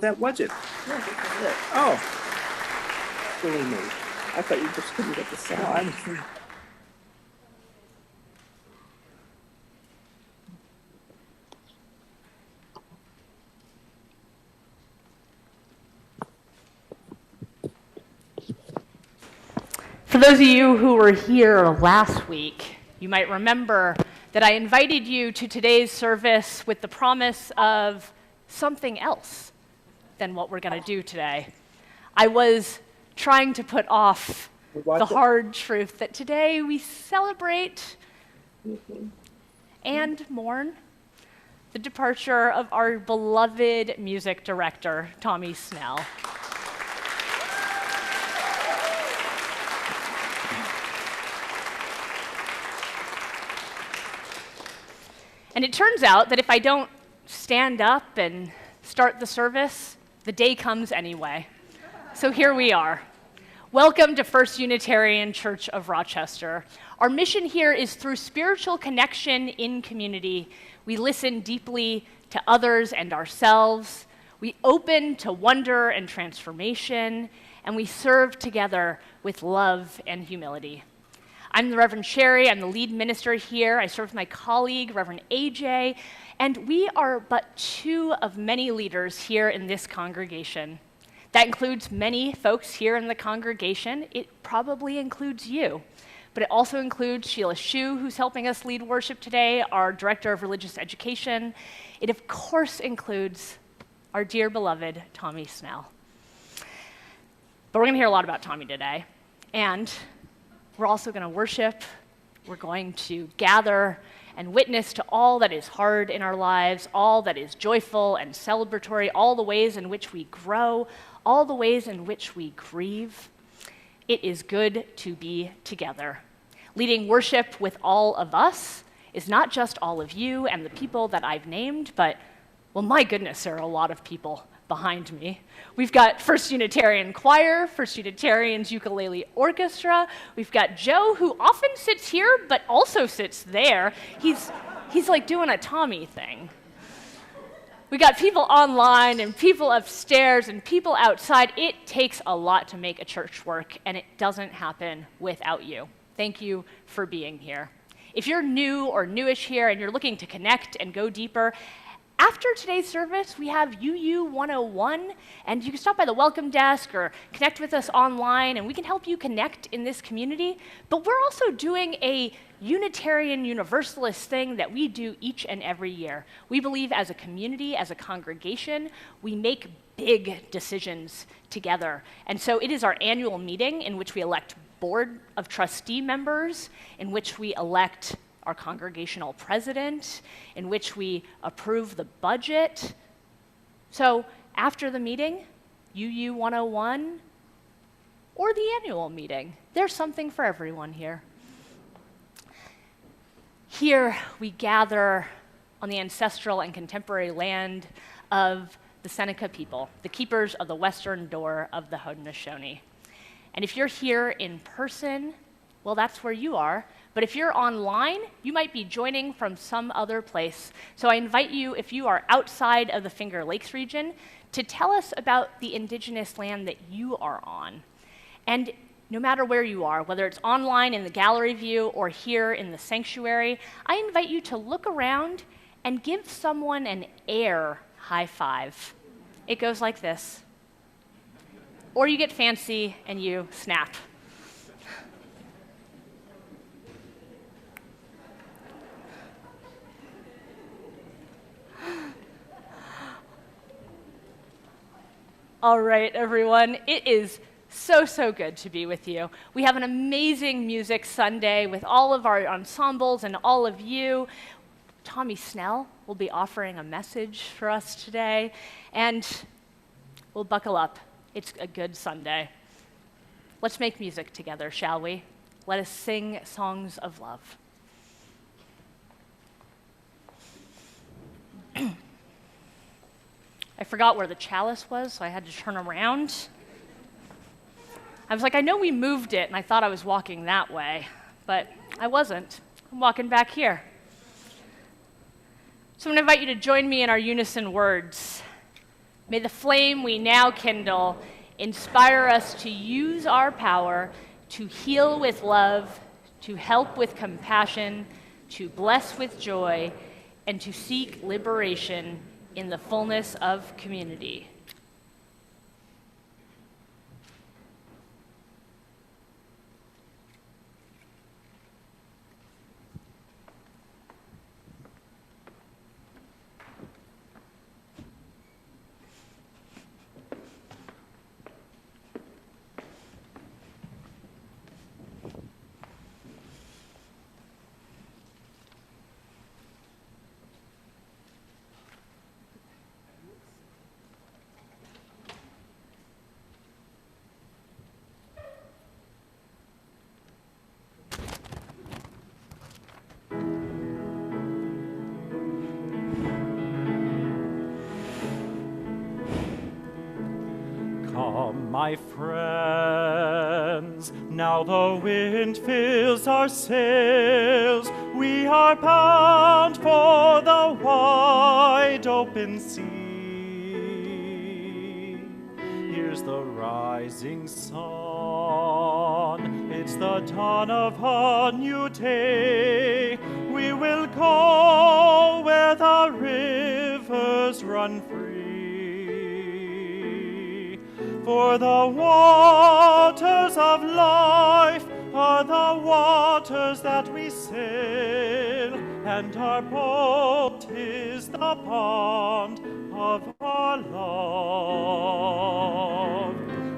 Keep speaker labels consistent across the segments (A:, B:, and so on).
A: that was it.
B: Yeah, that's it.
A: Oh.
B: Silly me. I thought you just couldn't get the sound.
A: No, I'm sure.
C: For those of you who were here last week, you might remember that I invited you to today's service with the promise of something else than what we're going to do today. I was trying to put off the hard truth that today we celebrate and mourn the departure of our beloved music director, Thommy Snell. And it turns out that if I don't stand up and start the service, the day comes anyway. So here we are. Welcome to First Unitarian Church of Rochester. Our mission here is through spiritual connection in community. We listen deeply to others and ourselves. We open to wonder and transformation, and we serve together with love and humility. I'm the Reverend Sherry. I'm the lead minister here. I serve with my colleague, Reverend AJ, and we are but two of many leaders here in this congregation. That includes many folks here in the congregation. It probably includes you, but it also includes Sheila Shu, who's helping us lead worship today, our Director of Religious Education. It, of course, includes our dear beloved Thommy Snell. But we're going to hear a lot about Thommy today, and we're also going to worship. We're going to gather and witness to all that is hard in our lives, all that is joyful and celebratory, all the ways in which we grow, all the ways in which we grieve. It is good to be together. Leading worship with all of us is not just all of you and the people that I've named, but, well, my goodness, there are a lot of people behind me. We've got First Unitarian Choir, First Unitarian's Ukulele Orchestra. We've got Joe, who often sits here, but also sits there. He's like doing a Thommy thing. We got people online and people upstairs and people outside. It takes a lot to make a church work, and it doesn't happen without you. Thank you for being here. If you're new or newish here and you're looking to connect and go deeper, after today's service, we have UU 101, and you can stop by the welcome desk or connect with us online, and we can help you connect in this community. But we're also doing a Unitarian Universalist thing that we do each and every year. We believe as a community, as a congregation, we make big decisions together. And so it is our annual meeting in which we elect board of trustee members, in which we elect our congregational president, in which we approve the budget. So after the meeting, UU 101, or the annual meeting, there's something for everyone here. Here we gather on the ancestral and contemporary land of the Seneca people, the keepers of the western door of the Haudenosaunee. And if you're here in person, well, that's where you are. But if you're online, you might be joining from some other place. So I invite you, if you are outside of the Finger Lakes region, to tell us about the indigenous land that you are on. And no matter where you are, whether it's online in the gallery view or here in the sanctuary, I invite you to look around and give someone an air high five. It goes like this. Or you get fancy and you snap. All right, everyone, it is so good to be with you. We have an amazing music Sunday with all of our ensembles and all of you. Thommy Snell will be offering a message for us today, and we'll buckle up. It's a good Sunday. Let's make music together, shall we? Let us sing songs of love. I forgot where the chalice was, so I had to turn around. I was like, I know we moved it, and I thought I was walking that way, but I wasn't. I'm walking back here. So I'm going to invite you to join me in our unison words. May the flame we now kindle inspire us to use our power to heal with love, to help with compassion, to bless with joy, and to seek liberation in the fullness of community.
A: Come, my friends, now the wind fills our sails. We are bound for the wide open sea. Here's the rising sun. It's the dawn of a new day. We will go where the rivers run free. For the waters of life are the waters that we sail, and our boat is the pond of our love.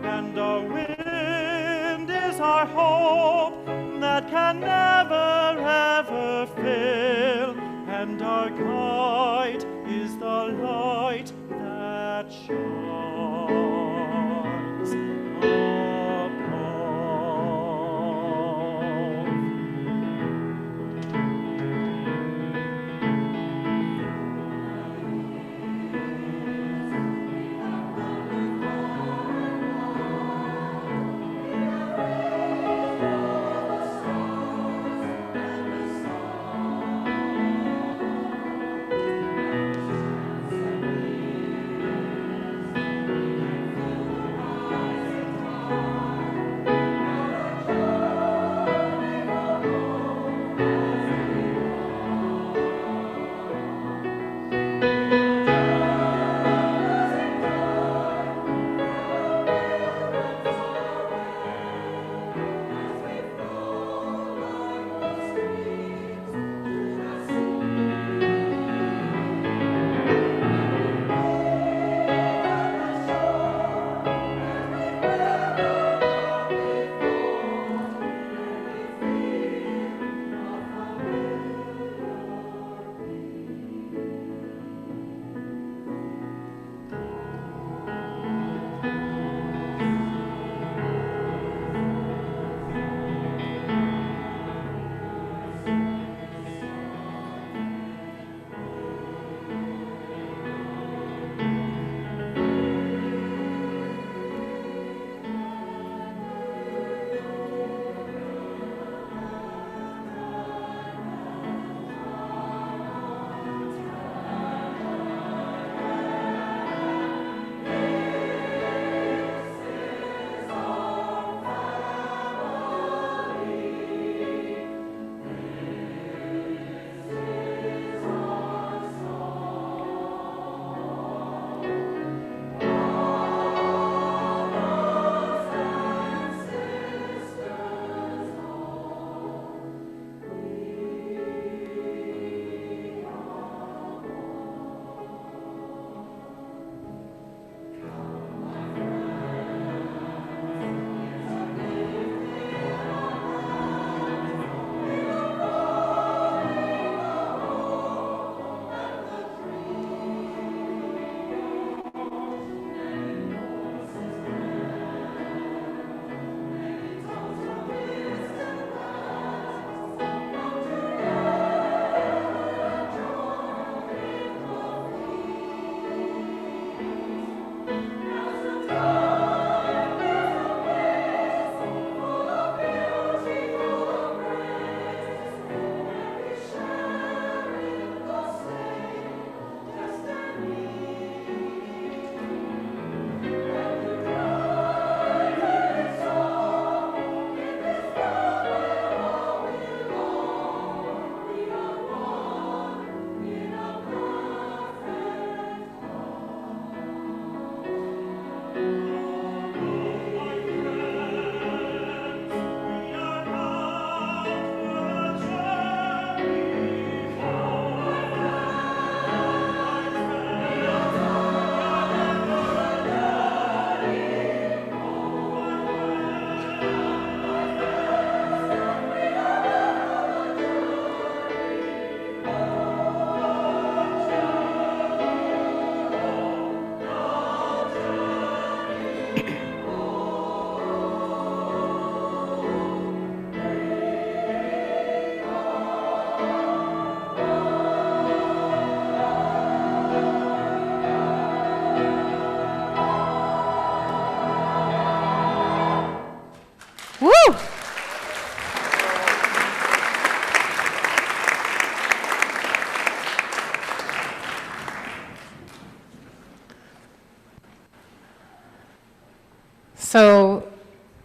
A: And the wind is our hope that can never ever fail, and our guide is the light that shines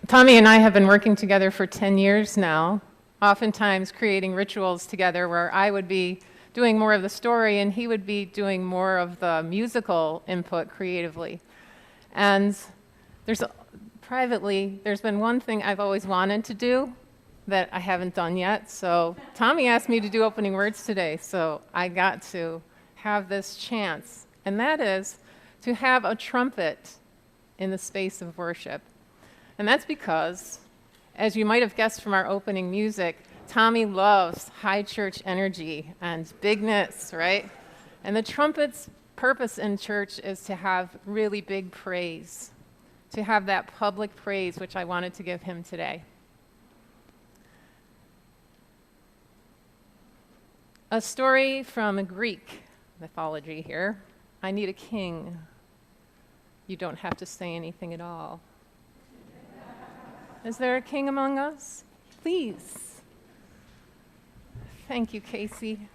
D: Thommy and I have been working together for 10 years now, oftentimes creating rituals together where I would be doing more of the story and he would be doing more of the musical input creatively. And privately, there's been one thing I've always wanted to do that I haven't done yet. So Thommy asked me to do opening words today, so I got to have this chance. And that is to have a trumpet in the space of worship. And that's because, as you might have guessed from our opening music, Thommy loves high church energy and bigness, right? And the trumpet's purpose in church is to have really big praise, to have that public praise, which I wanted to give him today. A story from Greek mythology here. I need a king. You don't have to say anything at all. Is there a king among us? Please. Thank you, Casey.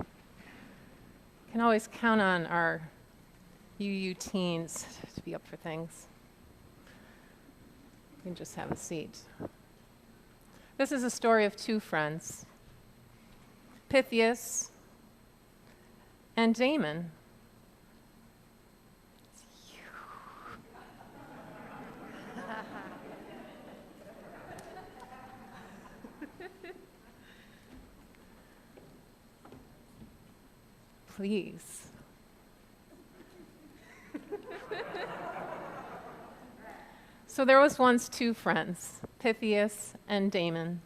D: Can always count on our UU teens to be up for things. You can just have a seat. This is a story of two friends, Pythias and Damon. Please. So there was once two friends, Pythias and Damon.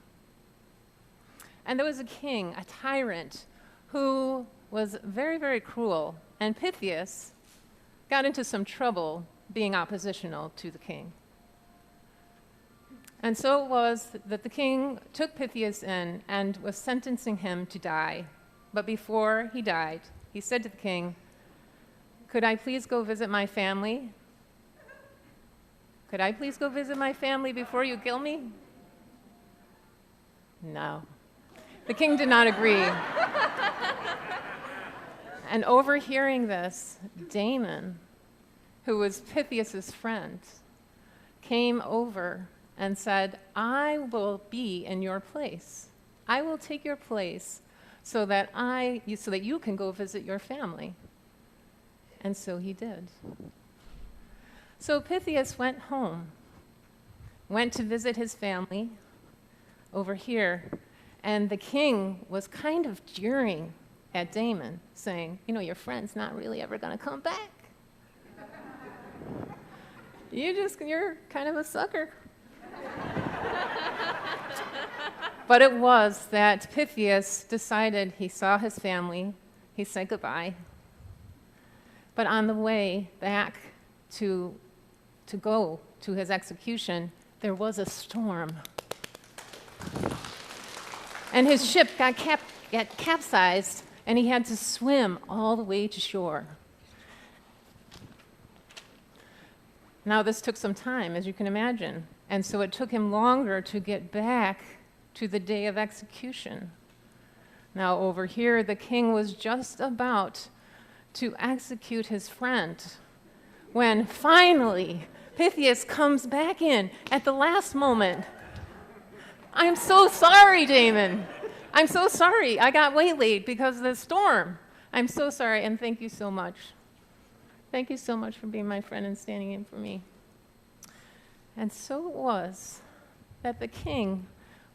D: And there was a king, a tyrant, who was very, very cruel. And Pythias got into some trouble being oppositional to the king. And so it was that the king took Pythias in and was sentencing him to die. But before he died, he said to the king, "Could I please go visit my family? Could I please go visit my family before you kill me?" No. The king did not agree. And overhearing this, Damon, who was Pythias's friend, came over and said, "I will be in your place. I will take your place so that you can go visit your family." And so he did. So Pythias went home, went to visit his family over here, and the king was kind of jeering at Damon, saying, "Your friend's not really ever going to come back. You're kind of a sucker." But it was that Pythias decided, he saw his family, he said goodbye. But on the way back to go to his execution, there was a storm. And his ship got capsized, and he had to swim all the way to shore. Now, this took some time, as you can imagine, and so it took him longer to get back to the day of execution. Now, over here, the king was just about to execute his friend when finally Pythias comes back in at the last moment. "I'm so sorry, Damon. I'm so sorry. I got waylaid because of the storm. I'm so sorry, and thank you so much. Thank you so much for being my friend and standing in for me." And so it was that the king,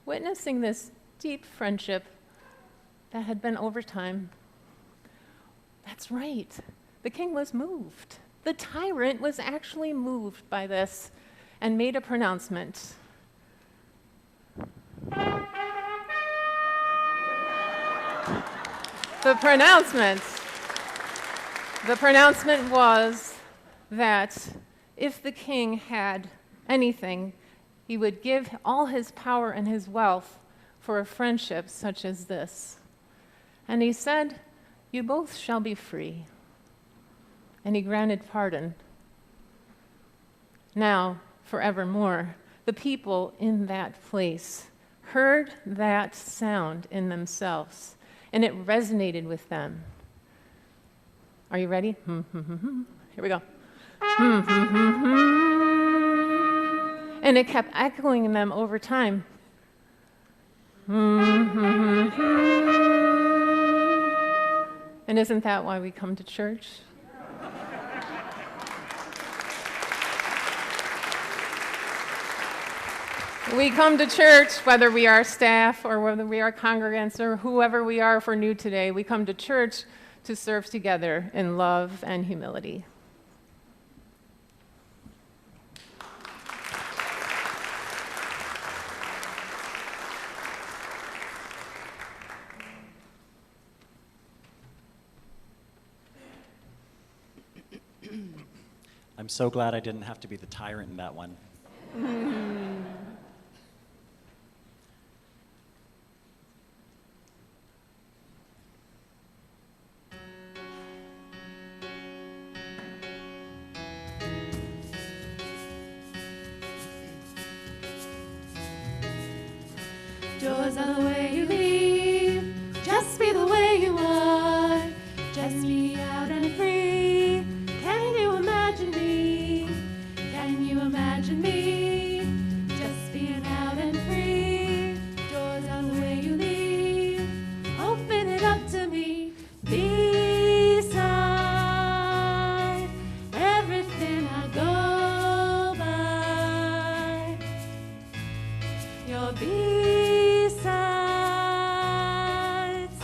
D: witnessing this deep friendship that had been over time, that's right, the king was moved. The tyrant was actually moved by this and made a pronouncement. The pronouncement was that if the king had anything, he would give all his power and his wealth for a friendship such as this. And he said, "You both shall be free." And he granted pardon. Now, forevermore, the people in that place heard that sound in themselves, and it resonated with them. Are you ready? Here we go. And it kept echoing in them over time. And isn't that why we come to church? We come to church, whether we are staff or whether we are congregants or whoever we are if we're new today, we come to church to serve together in love and humility.
A: I'm so glad I didn't have to be the tyrant in that one.
E: Doors are the way you leave, just be the way you are, just be out and free. Can you imagine me? Can you imagine me? Just being out and free. Doors are the way you leave, open it up to me. Beside everything I go by, you're besides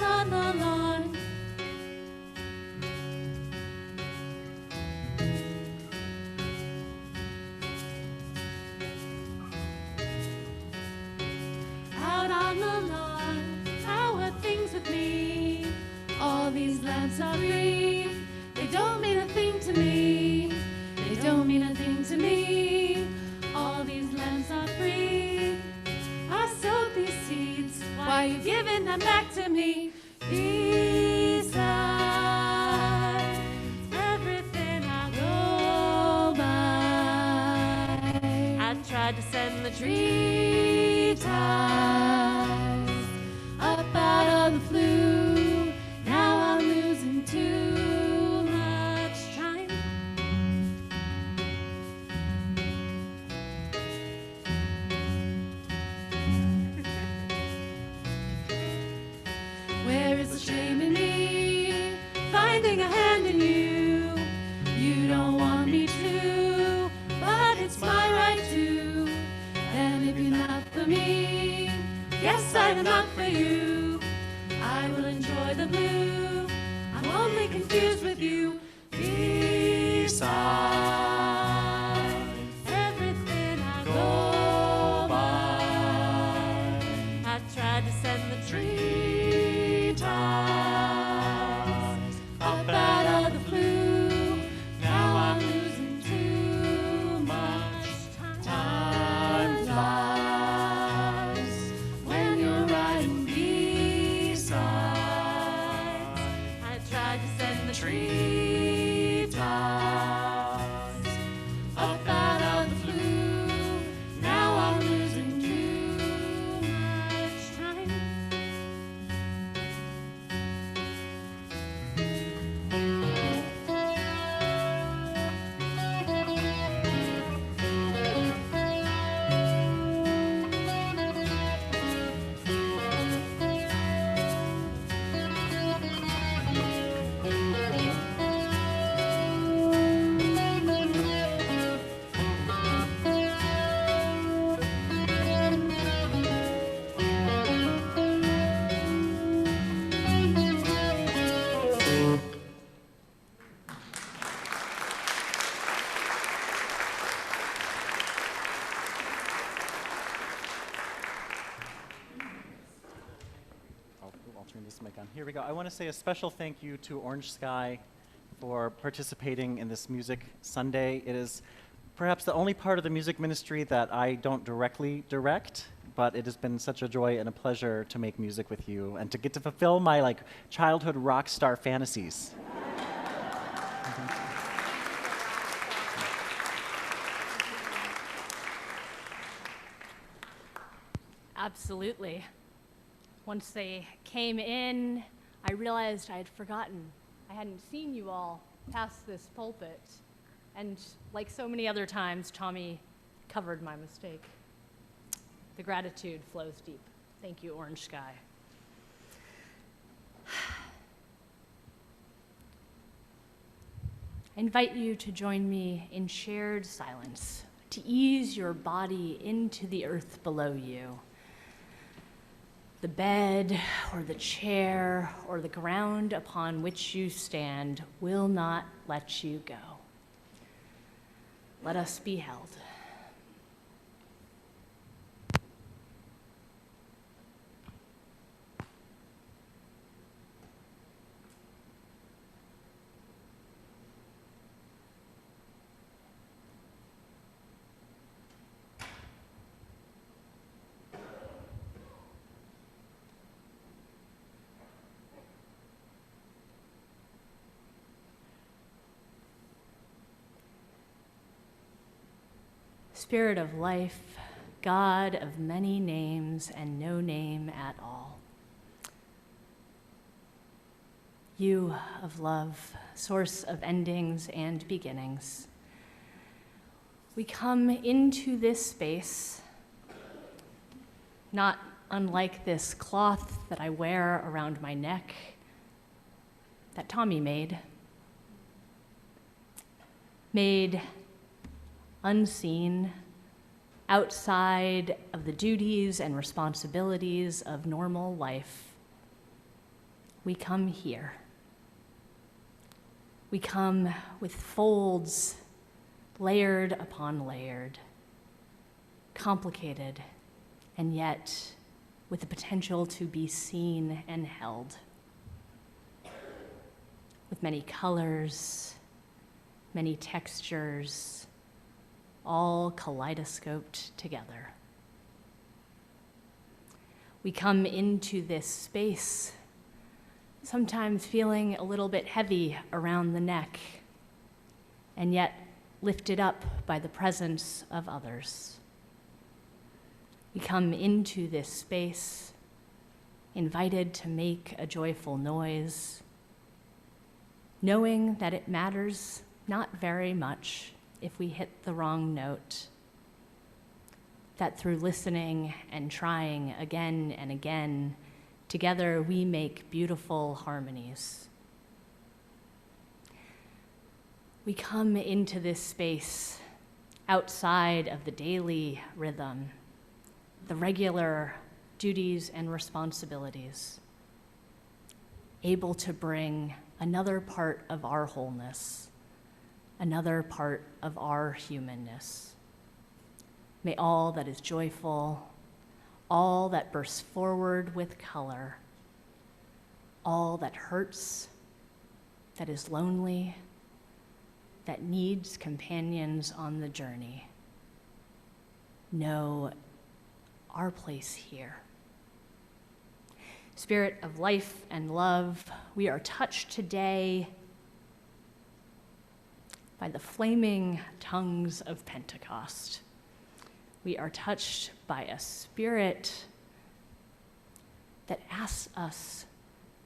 E: on the lawn. Out on the lawn, how are things with me? All these lamps are free. They don't mean a thing to me. They don't mean a thing to me. All these lamps are free. I sowed these seeds. Why are you giving them back to me? Beside everything I go by, I tried to send the tree ties up out of the flue. Now I'm losing too much time. Where is the shame in me, finding a hand in you? You don't want me to, but it's my right to. And if you're not for me, yes, I'm not for you. I will enjoy the blue, I'm only confused with you. Beside everything I go by, I tried to send the tree ties up out of the blue. Now I'm losing too much time. Flies when you're riding besides. I tried to send the tree ties up out of the blue. Now I'm losing too much time.
A: I'll turn this mic on. Here we go. I want to say a special thank you to Orange Sky for participating in this Music Sunday. It is perhaps the only part of the music ministry that I don't directly direct, but it has been such a joy and a pleasure to make music with you and to get to fulfill my childhood rock star fantasies.
C: Absolutely. Once they came in, I realized I had forgotten. I hadn't seen you all past this pulpit. And like so many other times, Thommy covered my mistake. The gratitude flows deep. Thank you, Orange Sky. I invite you to join me in shared silence, to ease your body into the earth below you. The bed or the chair or the ground upon which you stand will not let you go. Let us be held. Spirit of life, God of many names and no name at all. You of love, source of endings and beginnings. We come into this space, not unlike this cloth that I wear around my neck that Thommy made unseen, outside of the duties and responsibilities of normal life. We come here. We come with folds layered upon layered, complicated, and yet with the potential to be seen and held. With many colors, many textures, all kaleidoscoped together. We come into this space, sometimes feeling a little bit heavy around the neck, and yet lifted up by the presence of others. We come into this space, invited to make a joyful noise, knowing that it matters not very much if we hit the wrong note, that through listening and trying again and again, together we make beautiful harmonies. We come into this space outside of the daily rhythm, the regular duties and responsibilities, able to bring another part of our wholeness, another part of our humanness. May all that is joyful, all that bursts forward with color, all that hurts, that is lonely, that needs companions on the journey, know our place here. Spirit of life and love, we are touched today by the flaming tongues of Pentecost. We are touched by a spirit that asks us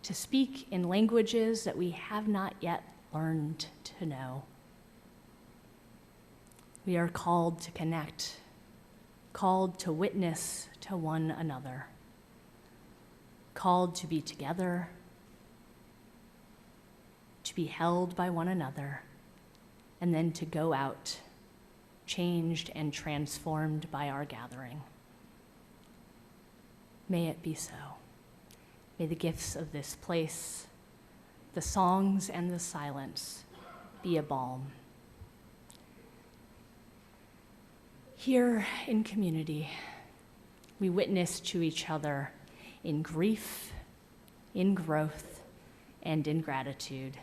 C: to speak in languages that we have not yet learned to know. We are called to connect, called to witness to one another, called to be together, to be held by one another, and then to go out, changed and transformed by our gathering. May it be so. May the gifts of this place, the songs and the silence, be a balm. Here in community, we witness to each other in grief, in growth, and in gratitude.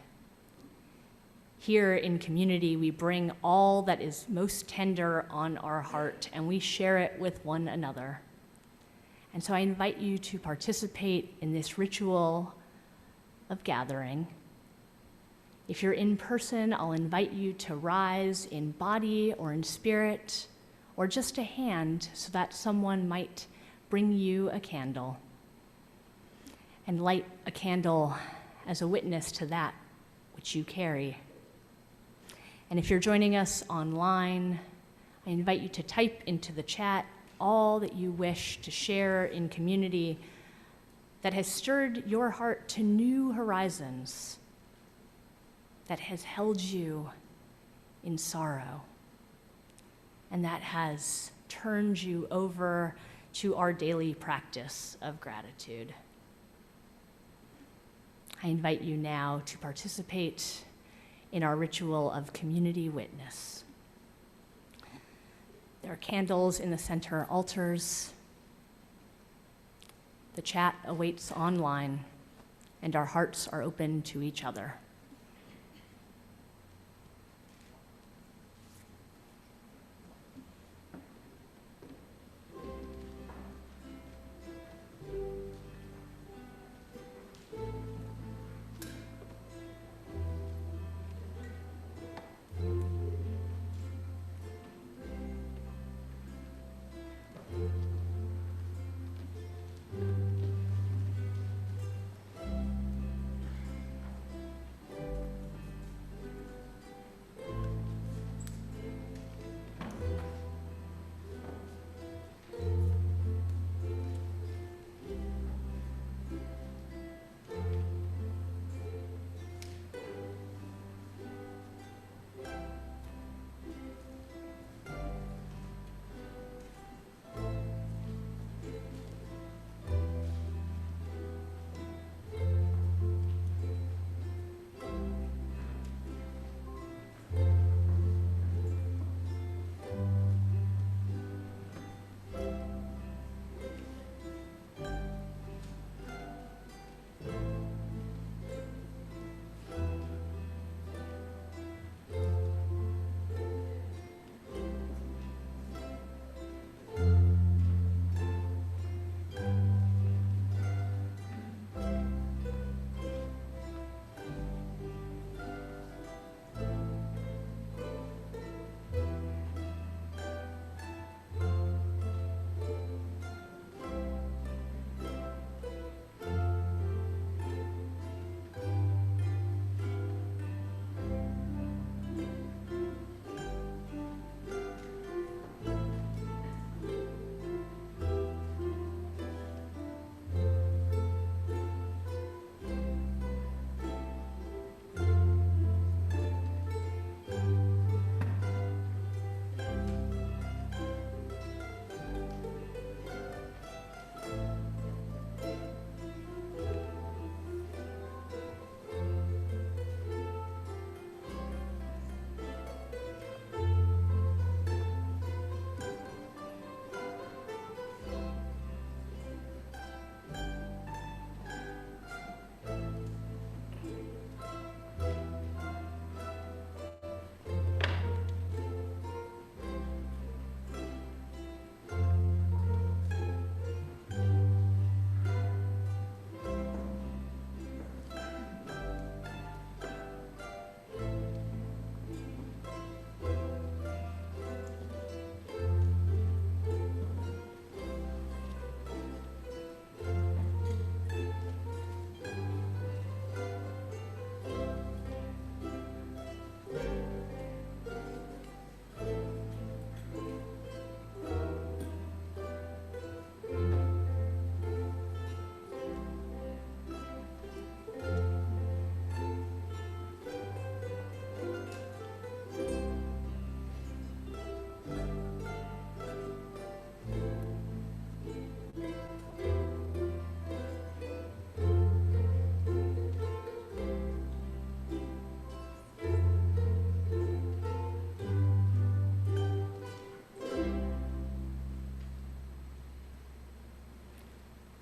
C: Here in community, we bring all that is most tender on our heart, and we share it with one another. And so I invite you to participate in this ritual of gathering. If you're in person, I'll invite you to rise in body or in spirit, or just a hand so that someone might bring you a candle and light a candle as a witness to that which you carry. And if you're joining us online, I I invite you to type into the chat all that you wish to share in community that has stirred your heart to new horizons, that has held you in sorrow, and that has turned you over to our daily practice of gratitude. I invite you now to participate in our ritual of community witness. There are candles in the center altars. The chat awaits online, and our hearts are open to each other.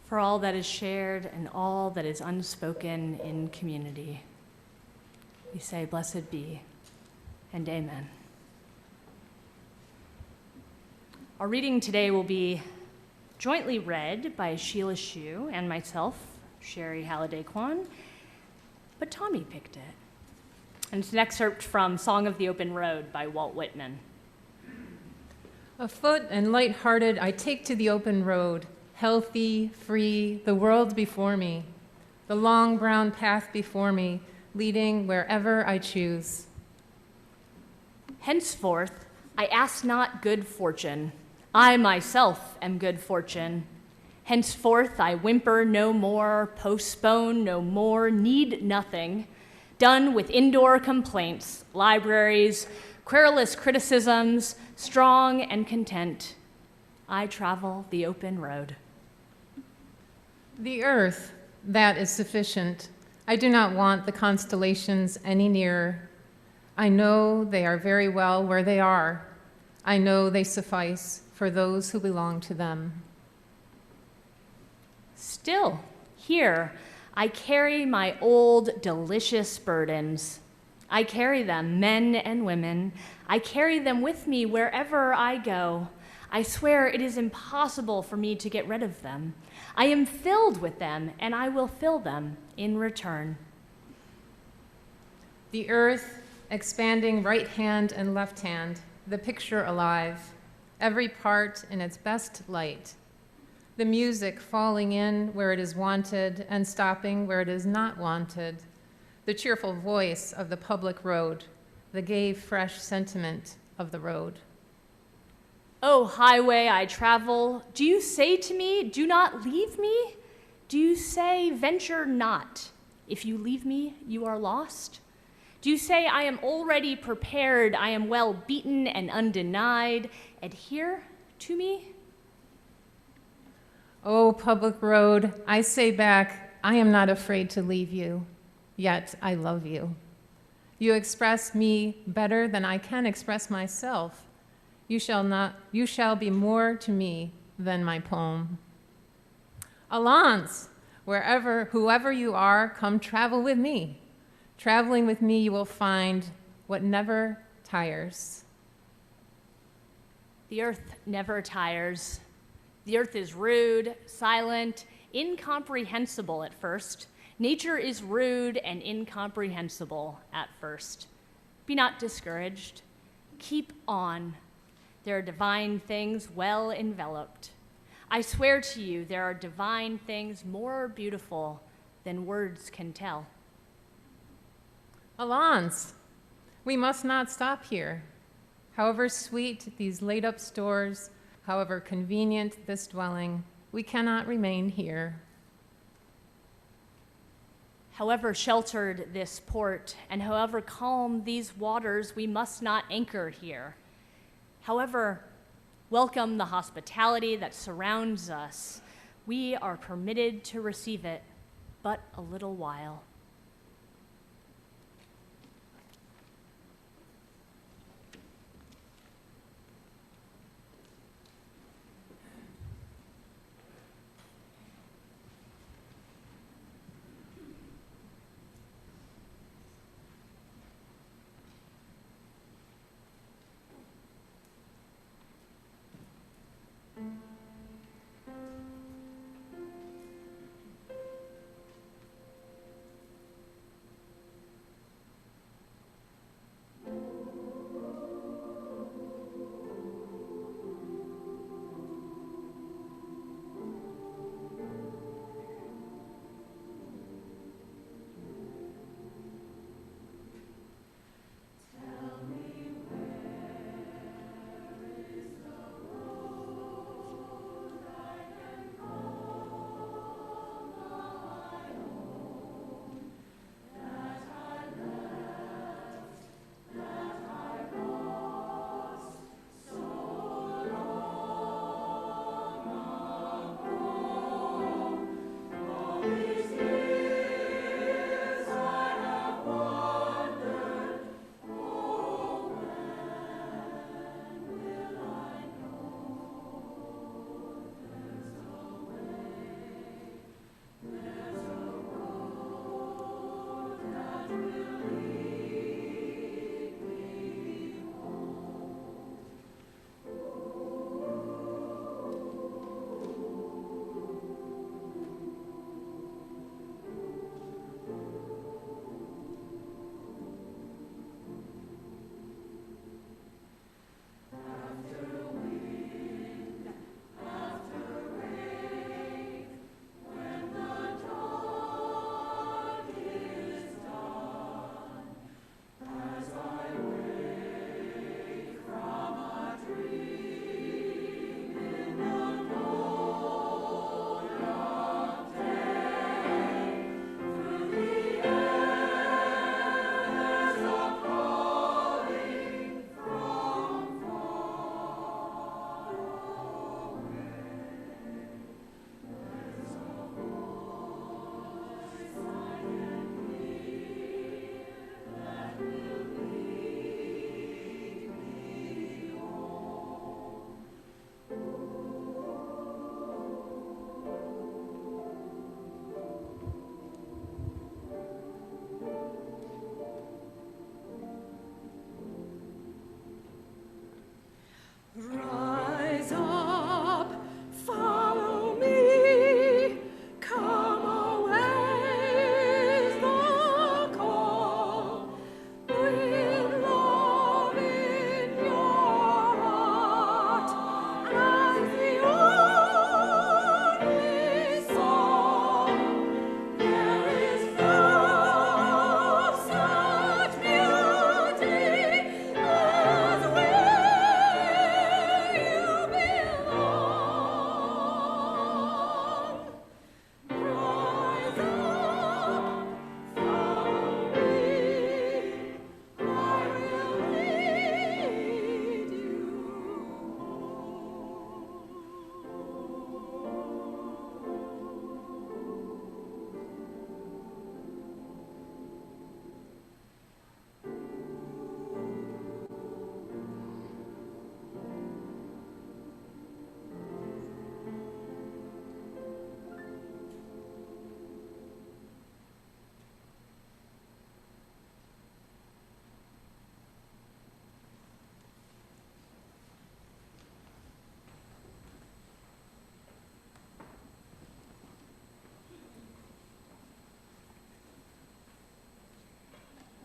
C: For all that is shared and all that is unspoken in community, we say, blessed be, and amen. Our reading today will be jointly read by Sheila Hsu and myself, Sherry Halliday-Kwan, but Thommy picked it. And it's an excerpt from Song of the Open Road by Walt Whitman.
D: Afoot and light-hearted, I take to the open road, healthy, free, the world before me, the long brown path before me, leading wherever I choose.
C: Henceforth, I ask not good fortune. I myself am good fortune. Henceforth I whimper no more, postpone no more, need nothing. Done with indoor complaints, libraries, querulous criticisms, strong and content. I travel the open road.
D: The earth, that is sufficient. I do not want the constellations any nearer. I know they are very well where they are. I know they suffice for those who belong to them.
C: Still, here, I carry my old, delicious burdens. I carry them, men and women. I carry them with me wherever I go. I swear it is impossible for me to get rid of them. I am filled with them, and I will fill them in return.
D: The earth, expanding right hand and left hand, the picture alive, every part in its best light. The music falling in where it is wanted and stopping where it is not wanted. The cheerful voice of the public road, the gay, fresh sentiment of the road.
C: O highway I travel, do you say to me, do not leave me? Do you say, venture not? If you leave me, you are lost? Do you say, I am already prepared, I am well beaten and undenied, adhere to me?
D: O public road, I say back, I am not afraid to leave you, yet I love you. You express me better than I can express myself. You shall be more to me than my poem. Allons, whoever you are, come travel with me. Traveling with me, you will find what never tires.
C: The earth never tires. The earth is rude, silent, incomprehensible at first. Nature is rude and incomprehensible at first. Be not discouraged. Keep on. There are divine things well enveloped. I swear to you, there are divine things more beautiful than words can tell.
D: Allons, we must not stop here. However sweet these laid-up stores, however convenient this dwelling, we cannot remain here.
C: However sheltered this port, and however calm these waters, we must not anchor here. However, welcome the hospitality that surrounds us. We are permitted to receive it but a little while.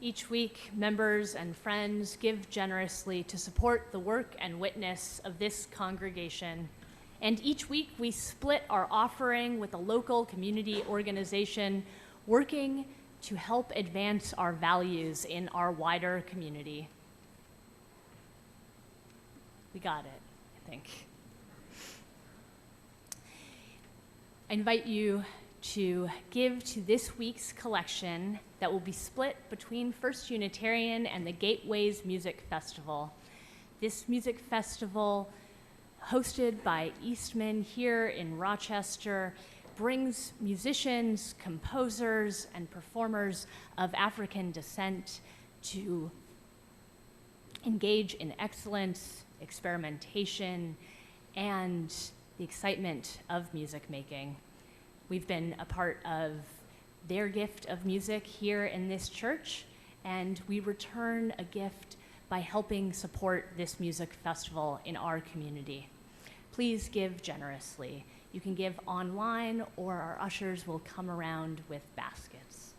C: Each week, members and friends give generously to support the work and witness of this congregation. And each week, we split our offering with a local community organization working to help advance our values in our wider community. We got it, I think. I invite you to give to this week's collection that will be split between First Unitarian and the Gateways Music Festival. This music festival, hosted by Eastman here in Rochester, brings musicians, composers, and performers of African descent to engage in excellence, experimentation, and the excitement of music making. We've been a part of their gift of music here in this church, and we return a gift by helping support this music festival in our community. Please give generously. You can give online, or our ushers will come around with baskets.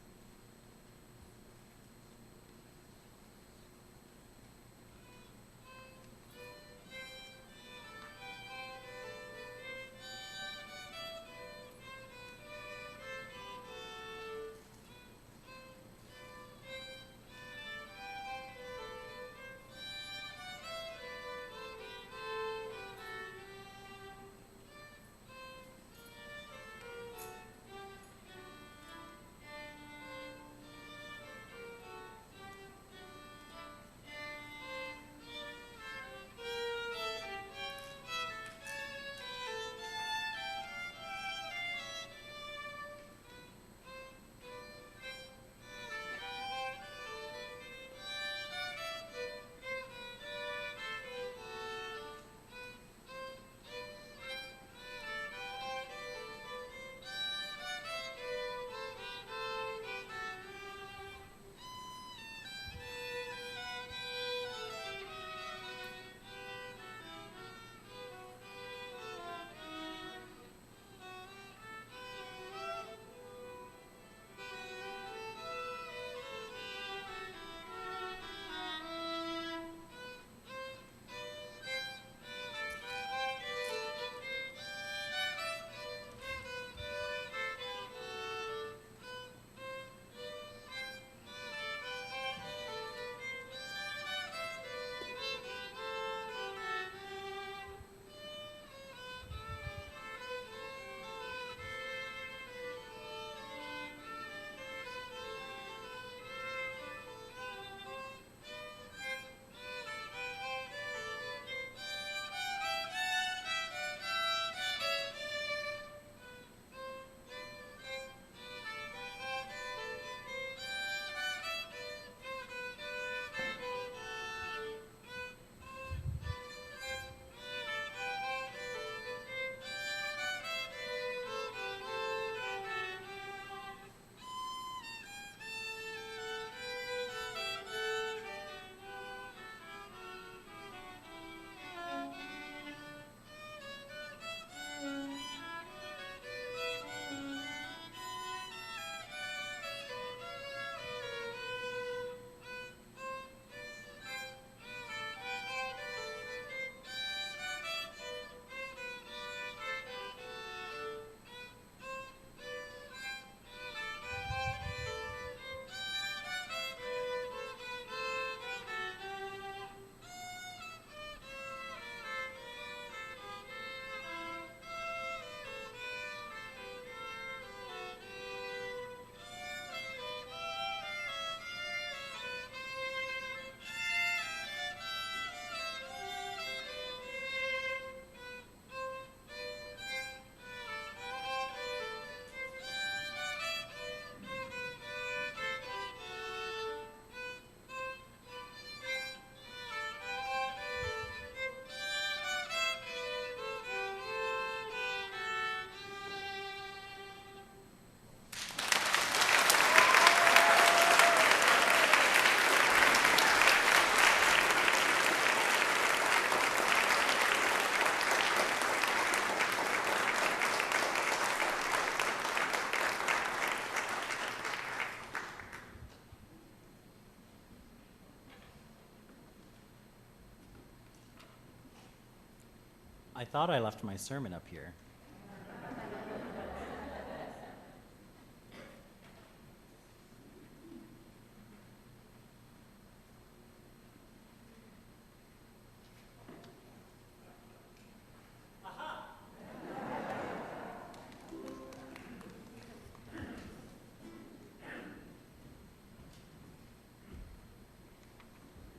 A: I thought I left my sermon up here.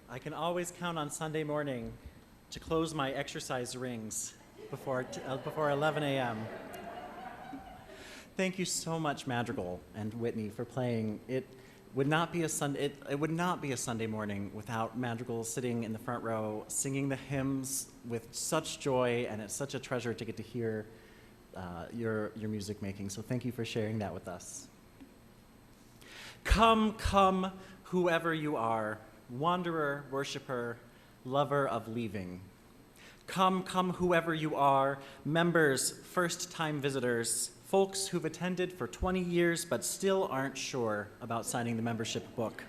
A: I can always count on Sunday morning to close my exercise rings before 11 a.m. Thank you so much, Madrigal and Whitney, for playing. It would not be a Sunday morning without Madrigal sitting in the front row singing the hymns with such joy, and it's such a treasure to get to hear your music making. So thank you for sharing that with us. Come, come, whoever you are, wanderer, worshiper, lover of leaving. Come, come, whoever you are, members, first-time visitors, folks who've attended for 20 years but still aren't sure about signing the membership book.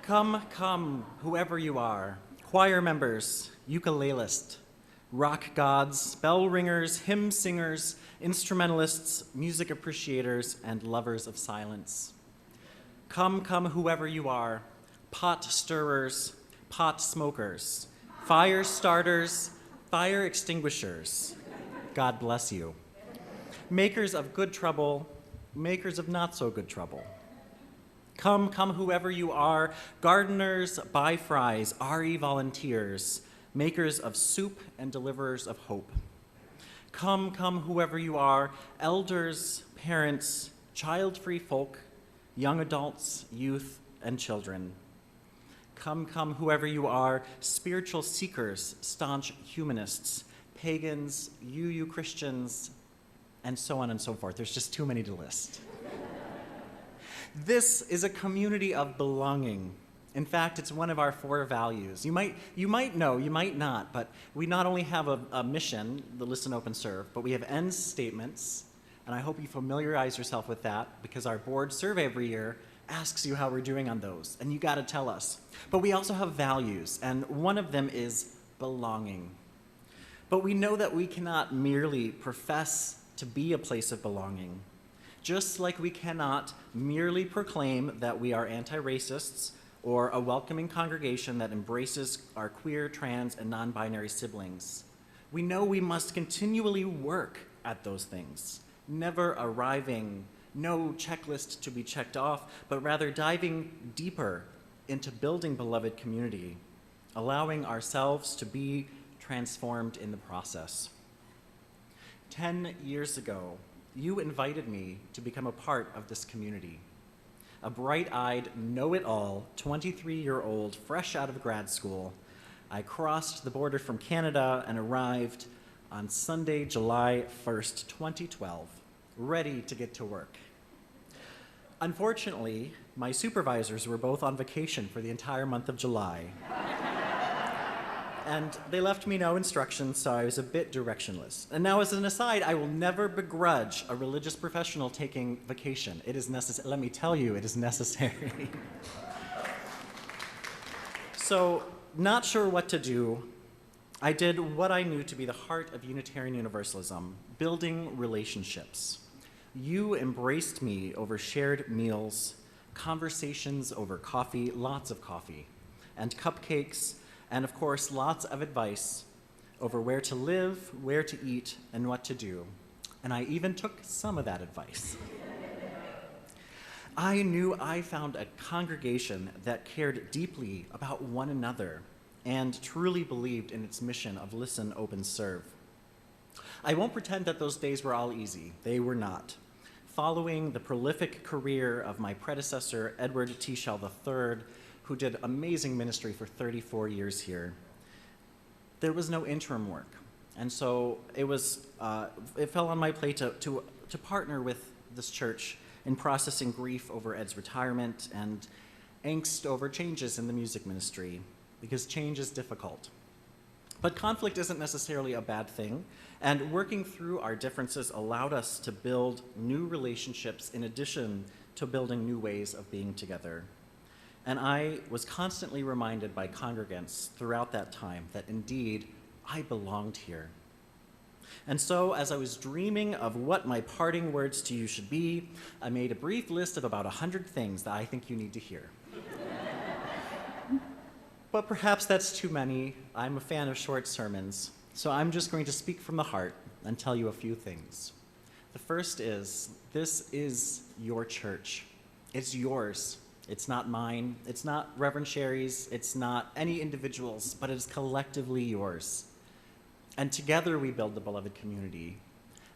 A: Come, come, whoever you are, choir members, ukulelist, rock gods, bell ringers, hymn singers, instrumentalists, music appreciators, and lovers of silence. Come, come, whoever you are, pot stirrers, pot smokers, fire starters, fire extinguishers. God bless you. Makers of good trouble, makers of not so good trouble. Come, come, whoever you are, gardeners, buy fries, RE volunteers, makers of soup and deliverers of hope. Come, come, whoever you are, elders, parents, child-free folk, young adults, youth, and children. Come, come, whoever you are, spiritual seekers, staunch humanists, pagans, you Christians, and so on and so forth. There's just too many to list. This is a community of belonging. In fact, it's one of our 4 values. You might know, you might not, but we not only have a mission, the Listen, Open, Serve, but we have end statements. And I hope you familiarize yourself with that, because our board survey every year asks you how we're doing on those, and you got to tell us. But we also have values, and one of them is belonging. But we know that we cannot merely profess to be a place of belonging, just like we cannot merely proclaim that we are anti-racists or a welcoming congregation that embraces our queer, trans, and non-binary siblings. We know we must continually work at those things, never arriving, no checklist to be checked off, but rather diving deeper into building beloved community, allowing ourselves to be transformed in the process. 10 years ago, you invited me to become a part of this community. A bright-eyed, know-it-all, 23-year-old, fresh out of grad school, I crossed the border from Canada and arrived on Sunday, July 1st, 2012, ready to get to work. Unfortunately, my supervisors were both on vacation for the entire month of July. And they left me no instructions, so I was a bit directionless. And now, as an aside, I will never begrudge a religious professional taking vacation. It is necessary. Let me tell you, it is necessary. So, not sure what to do, I did what I knew to be the heart of Unitarian Universalism, building relationships. You embraced me over shared meals, conversations over coffee, lots of coffee, and cupcakes, and of course, lots of advice over where to live, where to eat, and what to do. And I even took some of that advice. I knew I found a congregation that cared deeply about one another and truly believed in its mission of listen, open, serve. I won't pretend that those days were all easy. They were not. Following the prolific career of my predecessor, Edward Tischel III, who did amazing ministry for 34 years here, there was no interim work. And so it fell on my plate to partner with this church in processing grief over Ed's retirement and angst over changes in the music ministry, because change is difficult. But conflict isn't necessarily a bad thing, and working through our differences allowed us to build new relationships in addition to building new ways of being together. And I was constantly reminded by congregants throughout that time that indeed I belonged here. And so, as I was dreaming of what my parting words to you should be, I made a brief list of about 100 things that I think you need to hear. But perhaps that's too many. I'm a fan of short sermons, so I'm just going to speak from the heart and tell you a few things. The first is, this is your church. It's yours. It's not mine. It's not Reverend Sherry's. It's not any individual's, but it is collectively yours. And together we build the beloved community.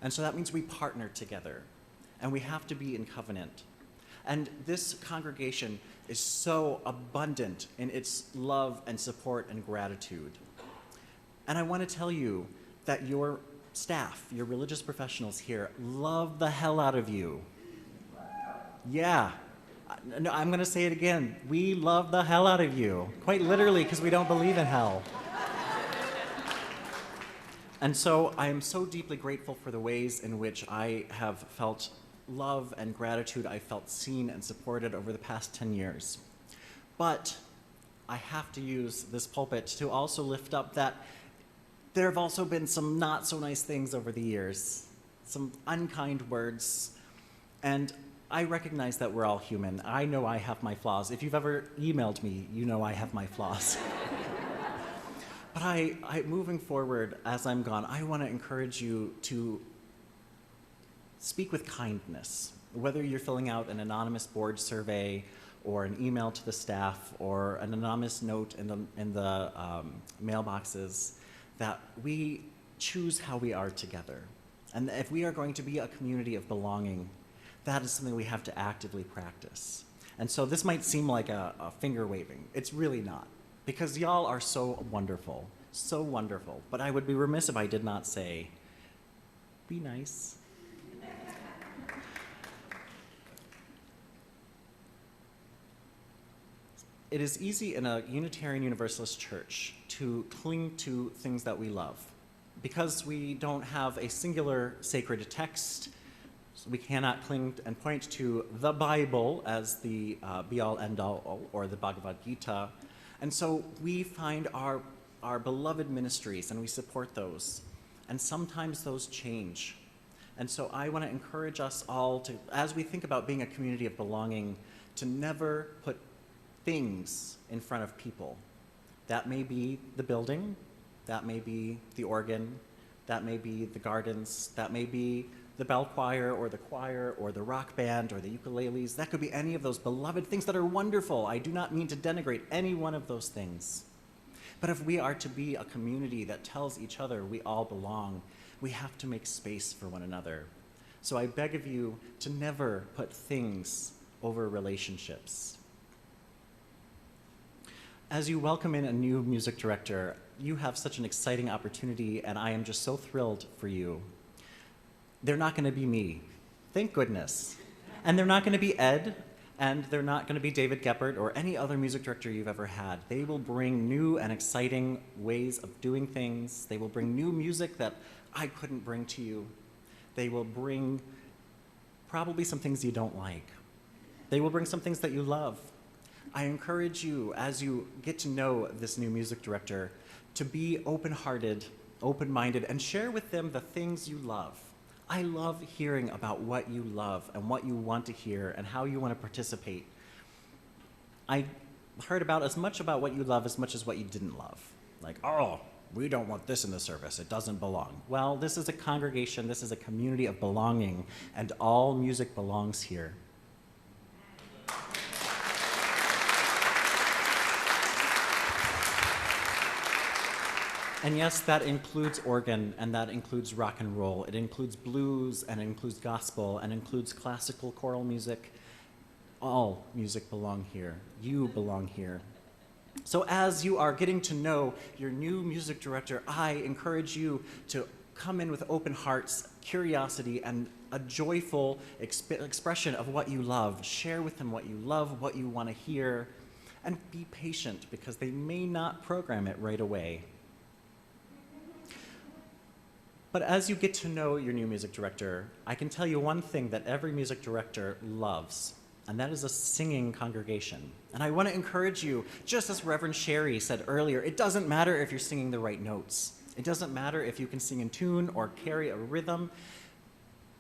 A: And so that means we partner together, and we have to be in covenant. And this congregation is so abundant in its love and support and gratitude. And I want to tell you that your staff, your religious professionals here, love the hell out of you. Yeah. No, I'm going to say it again. We love the hell out of you. Quite literally, because we don't believe in hell. And so I am so deeply grateful for the ways in which I have felt love and gratitude. I felt seen and supported over the past 10 years. But I have to use this pulpit to also lift up that there have also been some not so nice things over the years, some unkind words, and I recognize that we're all human. I know I have my flaws. If you've ever emailed me, you know I have my flaws. But I moving forward, as I'm gone, I want to encourage you to speak with kindness, whether you're filling out an anonymous board survey or an email to the staff or an anonymous note in the mailboxes, that we choose how we are together. And if we are going to be a community of belonging, that is something we have to actively practice. And so this might seem like a finger waving. It's really not, because y'all are so wonderful, so wonderful. But I would be remiss if I did not say, be nice. It is easy in a Unitarian Universalist church to cling to things that we love. Because we don't have a singular sacred text, so we cannot cling and point to the Bible as the be-all, end-all, or the Bhagavad Gita. And so we find our beloved ministries and we support those. And sometimes those change. And so I want to encourage us all to, as we think about being a community of belonging, to never put things in front of people. That may be the building, that may be the organ, that may be the gardens, that may be the bell choir or the rock band or the ukuleles. That could be any of those beloved things that are wonderful. I do not mean to denigrate any one of those things. But if we are to be a community that tells each other we all belong, we have to make space for one another. So I beg of you to never put things over relationships. As you welcome in a new music director, you have such an exciting opportunity, and I am just so thrilled for you. They're not going to be me. Thank goodness. And they're not going to be Ed, and they're not going to be David Geppert or any other music director you've ever had. They will bring new and exciting ways of doing things. They will bring new music that I couldn't bring to you. They will bring probably some things you don't like. They will bring some things that you love. I encourage you, as you get to know this new music director, to be open-hearted, open-minded, and share with them the things you love. I love hearing about what you love and what you want to hear and how you want to participate. I heard about as much about what you love as much as what you didn't love. Like, oh, we don't want this in the service. It doesn't belong. Well, this is a congregation. This is a community of belonging, and all music belongs here. And yes, that includes organ, and that includes rock and roll. It includes blues, and it includes gospel, and includes classical choral music. All music belong here. You belong here. So as you are getting to know your new music director, I encourage you to come in with open hearts, curiosity, and a joyful expression of what you love. Share with them what you love, what you want to hear, and be patient, because they may not program it right away. But as you get to know your new music director, I can tell you one thing that every music director loves, and that is a singing congregation. And I want to encourage you, just as Reverend Sherry said earlier, it doesn't matter if you're singing the right notes. It doesn't matter if you can sing in tune or carry a rhythm.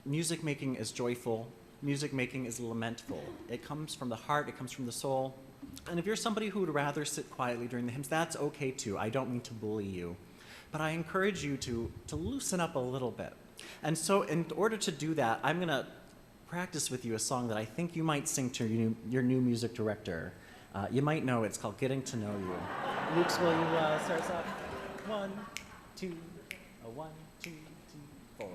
A: Music making is joyful. Music making is lamentful. It comes from the heart, it comes from the soul. And if you're somebody who would rather sit quietly during the hymns, that's okay too. I don't mean to bully you. But I encourage you to loosen up a little bit. And so in order to do that, I'm going to practice with you a song that I think you might sing to your new music director. You might know it's called Getting to Know You. Luke's, will you start us off? 1, 2, 1, 2, 3, 4.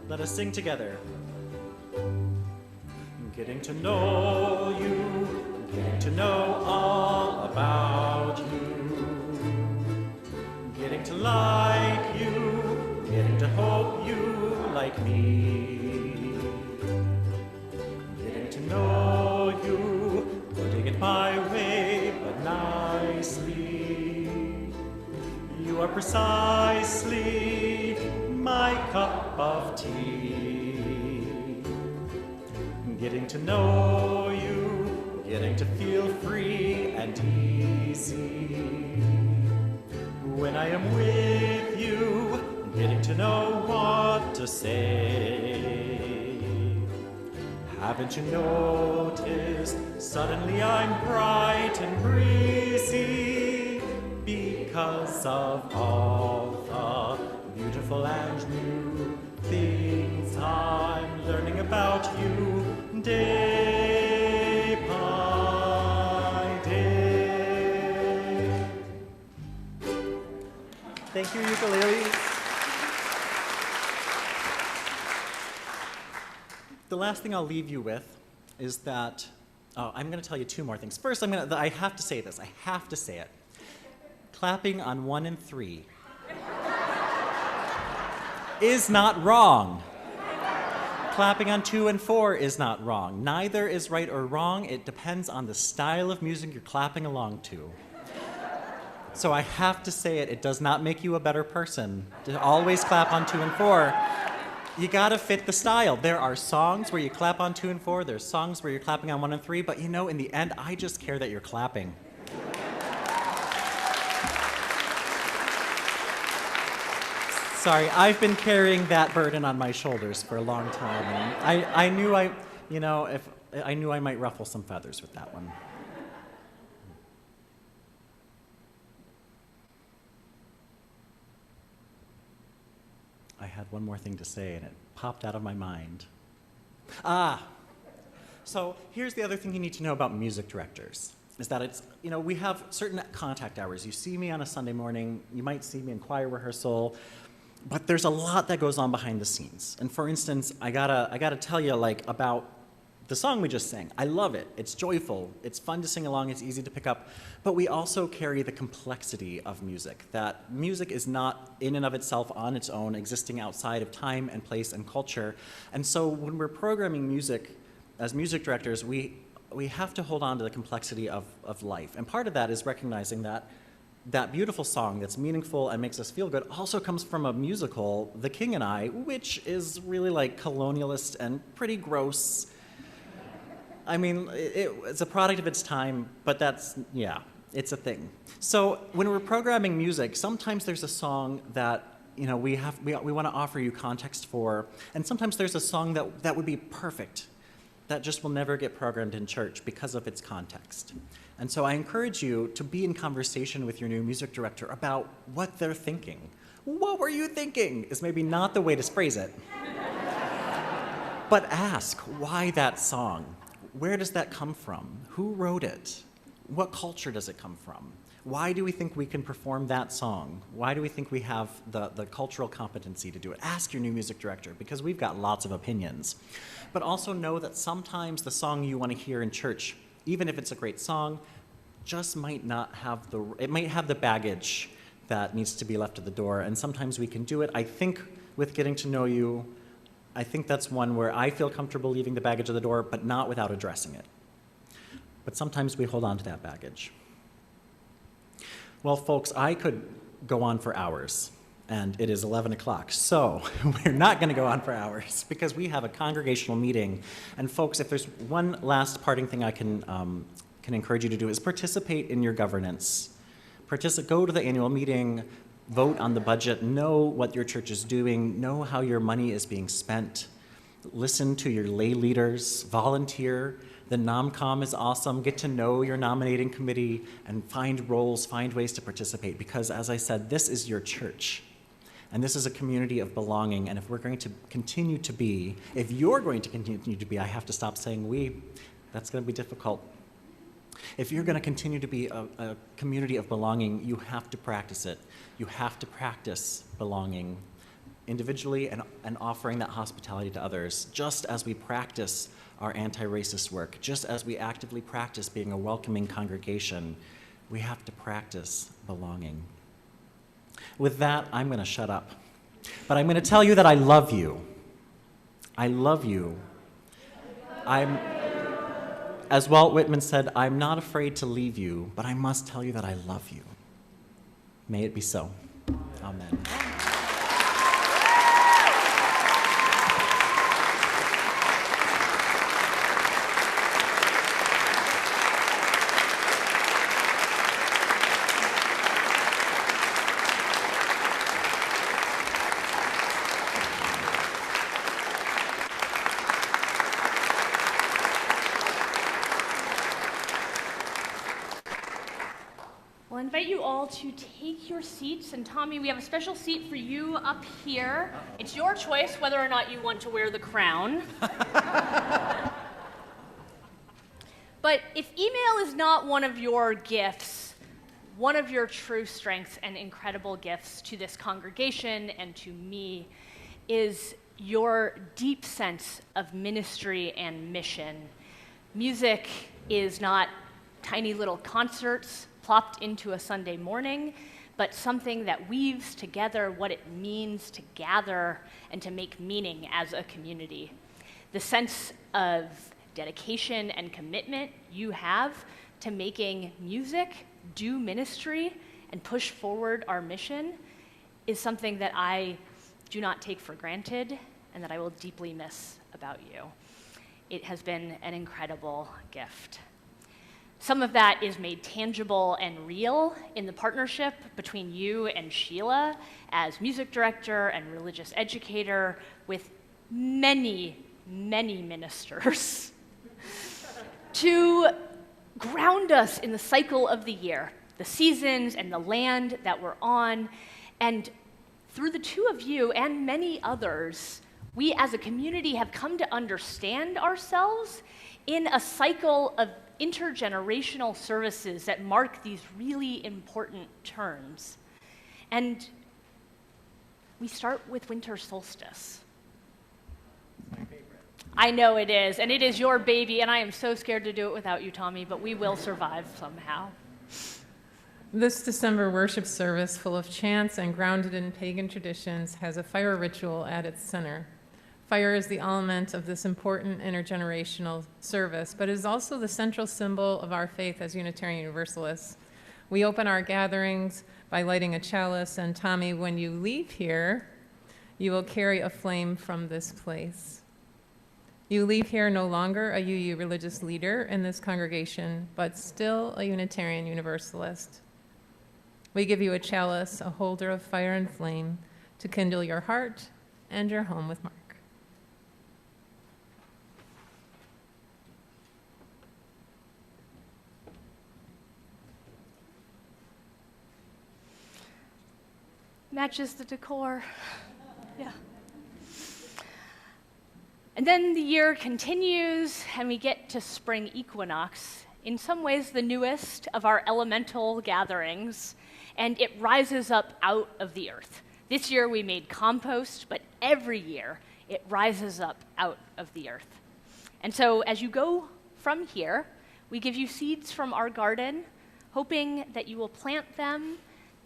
A: Let us sing together. Getting to know you, getting to know all about you, getting to like you, getting to hope you like me, getting to know you, putting it my way, but nicely. You are precisely my cup of tea. Getting to know you, getting to feel free and easy. When I am with you, getting to know what to say. Haven't you noticed, suddenly I'm bright and breezy because of all the beautiful and new things I'm learning about you day by day. Thank you, ukuleles. The last thing I'll leave you with is that, I'm going to tell you 2 more things. First, I have to say this. I have to say it. Clapping on 1 and 3 is not wrong. Clapping on 2 and 4 is not wrong. Neither is right or wrong. It depends on the style of music you're clapping along to. So I have to say it. It does not make you a better person to always clap on 2 and 4. You gotta fit the style. There are songs where you clap on 2 and 4. There's songs where you're clapping on 1 and 3. But you know, in the end, I just care that you're clapping. Sorry, I've been carrying that burden on my shoulders for a long time. And I knew I might ruffle some feathers with that one. I had one more thing to say, and it popped out of my mind. So here's the other thing you need to know about music directors, is that it's, we have certain contact hours. You see me on a Sunday morning, you might see me in choir rehearsal, but there's a lot that goes on behind the scenes. And for instance, I gotta tell you about the song we just sang. I love it. It's joyful. It's fun to sing along. It's easy to pick up. But we also carry the complexity of music, that music is not in and of itself on its own, existing outside of time and place and culture. And so when we're programming music, as music directors, we have to hold on to the complexity of life. And part of that is recognizing that that beautiful song that's meaningful and makes us feel good also comes from a musical, The King and I, which is really like colonialist and pretty gross. I mean, it's a product of its time, but it's a thing. So when we're programming music, sometimes there's a song that we want to offer you context for, and sometimes there's a song that would be perfect, that just will never get programmed in church because of its context. And so I encourage you to be in conversation with your new music director about what they're thinking. What were you thinking is maybe not the way to phrase it. But ask, why that song? Where does that come from? Who wrote it? What culture does it come from? Why do we think we can perform that song? Why do we think we have the cultural competency to do it? Ask your new music director, because we've got lots of opinions. But also know that sometimes the song you want to hear in church, even if it's a great song, just might not have it might have the baggage that needs to be left at the door, and sometimes we can do it. I think with Getting to Know You, I think that's one where I feel comfortable leaving the baggage at the door, but not without addressing it. But sometimes we hold on to that baggage. Well, folks, I could go on for hours, and it is 11 o'clock. So we're not going to go on for hours because we have a congregational meeting. And folks, if there's one last parting thing I can encourage you to do is participate in your governance. Go to the annual meeting, vote on the budget, know what your church is doing, know how your money is being spent, listen to your lay leaders, volunteer. The NomCom is awesome. Get to know your nominating committee and find roles, find ways to participate because, as I said, this is your church. And this is a community of belonging. And if we're going to continue to be, if you're going to continue to be, I have to stop saying we, that's going to be difficult. If you're going to continue to be a community of belonging, you have to practice it. You have to practice belonging individually and offering that hospitality to others, just as we practice our anti-racist work, just as we actively practice being a welcoming congregation, we have to practice belonging. With that, I'm going to shut up. But I'm going to tell you that I love you. I love you. As Walt Whitman said, I'm not afraid to leave you, but I must tell you that I love you. May it be so. Amen.
C: I'll invite you all to take your seats, and Thommy, we have a special seat for you up here. It's your choice whether or not you want to wear the crown. But if email is not one of your gifts, one of your true strengths and incredible gifts to this congregation and to me is your deep sense of ministry and mission. Music is not tiny little concerts plopped into a Sunday morning, but something that weaves together what it means to gather and to make meaning as a community. The sense of dedication and commitment you have to making music do ministry and push forward our mission is something that I do not take for granted and that I will deeply miss about you. It has been an incredible gift. Some of that is made tangible and real in the partnership between you and Sheila as music director and religious educator with many, many ministers to ground us in the cycle of the year, the seasons and the land that we're on. And through the two of you and many others, we as a community have come to understand ourselves in a cycle of intergenerational services that mark these really important turns. And we start with winter solstice.
A: My favorite.
C: I know it is, and it is your baby, and I am so scared to do it without you, Thommy, but we will survive somehow.
D: This December worship service, full of chants and grounded in pagan traditions, has a fire ritual at its center. Fire is the element of this important intergenerational service, but it is also the central symbol of our faith as Unitarian Universalists. We open our gatherings by lighting a chalice, and Thommy, when you leave here, you will carry a flame from this place. You leave here no longer a UU religious leader in this congregation, but still a Unitarian Universalist. We give you a chalice, a holder of fire and flame, to kindle your heart and your home with Mark.
C: Matches the decor. Yeah. And then the year continues, and we get to spring equinox, in some ways the newest of our elemental gatherings, and it rises up out of the earth. This year we made compost, but every year it rises up out of the earth. And so as you go from here, we give you seeds from our garden, hoping that you will plant them,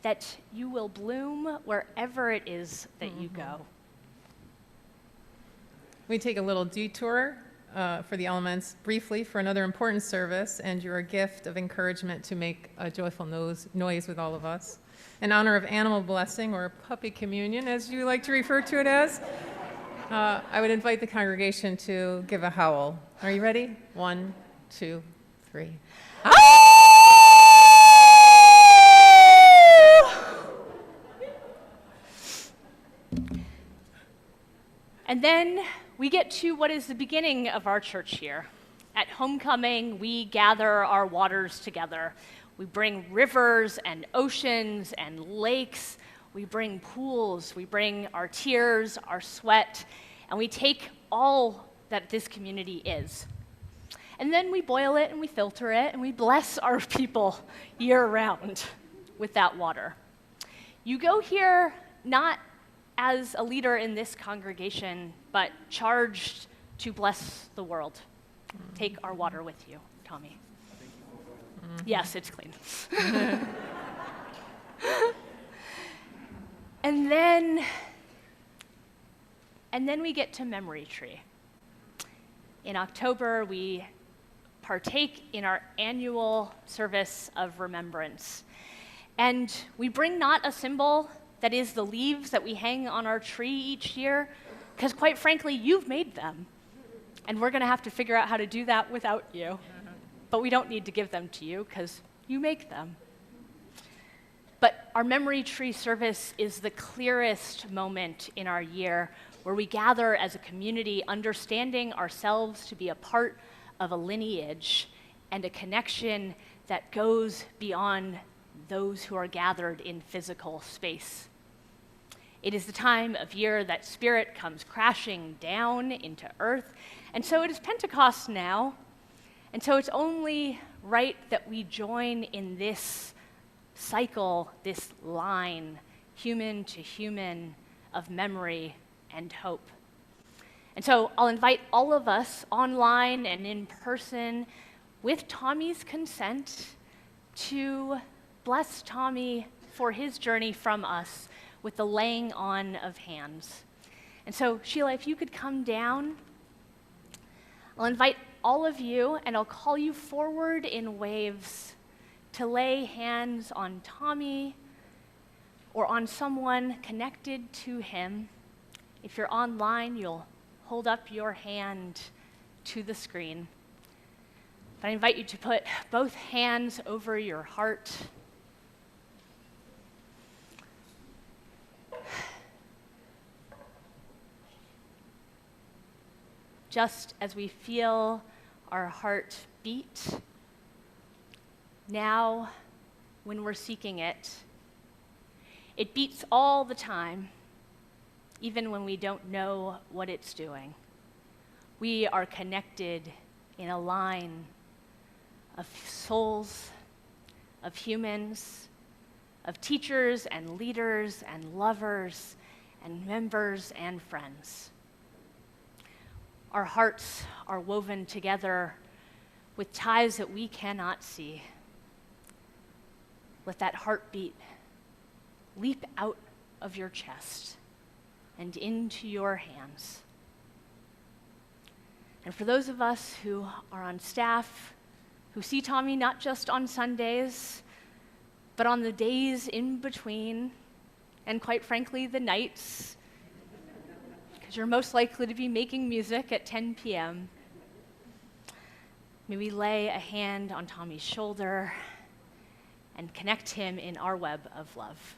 C: that you will bloom wherever it is that you go.
D: We take a little detour for the elements briefly for another important service and your gift of encouragement to make a joyful noise with all of us. in honor of animal blessing, or puppy communion, as you like to refer to it as, I would invite the congregation to give a howl. Are you ready? 1, 2, 3.
C: And then we get to what is the beginning of our church year. At homecoming, we gather our waters together. We bring rivers and oceans and lakes. We bring pools. We bring our tears, our sweat, and we take all that this community is. And then we boil it and we filter it and we bless our people year-round with that water. You go here not as a leader in this congregation, but charged to bless the world. Take our water with you, Thommy. Yes, it's clean. And then we get to Memory Tree. In October, we partake in our annual service of remembrance. And we bring not a symbol that is the leaves that we hang on our tree each year, because quite frankly, you've made them. And we're going to have to figure out how to do that without you. But we don't need to give them to you, because you make them. But our Memory Tree service is the clearest moment in our year where we gather as a community, understanding ourselves to be a part of a lineage and a connection that goes beyond those who are gathered in physical space. It is the time of year that Spirit comes crashing down into earth, and so it is Pentecost now, and so it's only right that we join in this cycle, this line, human to human, of memory and hope. And so I'll invite all of us, online and in person, with Tommy's consent, to bless Thommy for his journey from us with the laying on of hands. And so, Sheila, if you could come down, I'll invite all of you, and I'll call you forward in waves to lay hands on Thommy or on someone connected to him. If you're online, you'll hold up your hand to the screen. But I invite you to put both hands over your heart. Just as we feel our heart beat, now when we're seeking it, it beats all the time, even when we don't know what it's doing. We are connected in a line of souls, of humans, of teachers and leaders and lovers and members and friends. Our hearts are woven together with ties that we cannot see. Let that heartbeat leap out of your chest and into your hands. And for those of us who are on staff, who see Thommy not just on Sundays, but on the days in between, and quite frankly, the nights, because you're most likely to be making music at 10 p.m., may we lay a hand on Tommy's shoulder and connect him in our web of love.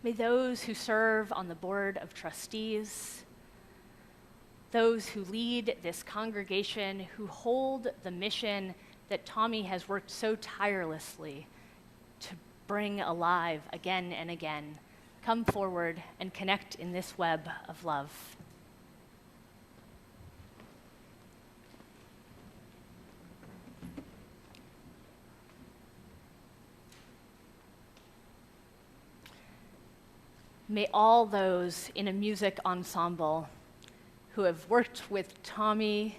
C: May those who serve on the board of trustees, those who lead this congregation, who hold the mission that Thommy has worked so tirelessly to bring alive again and again, come forward and connect in this web of love. May all those in a music ensemble who have worked with Thommy,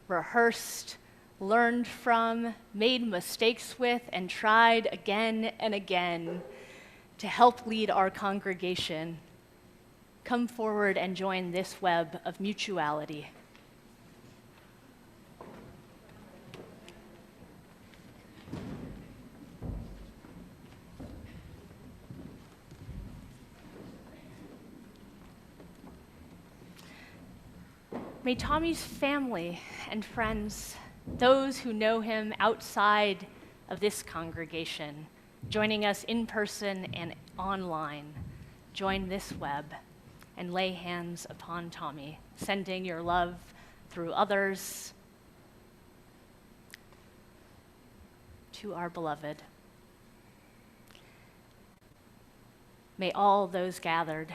C: rehearsed, learned from, made mistakes with, and tried again and again to help lead our congregation, come forward and join this web of mutuality. May Tommy's family and friends, those who know him outside of this congregation, joining us in person and online, join this web and lay hands upon Thommy, sending your love through others to our beloved. May all those gathered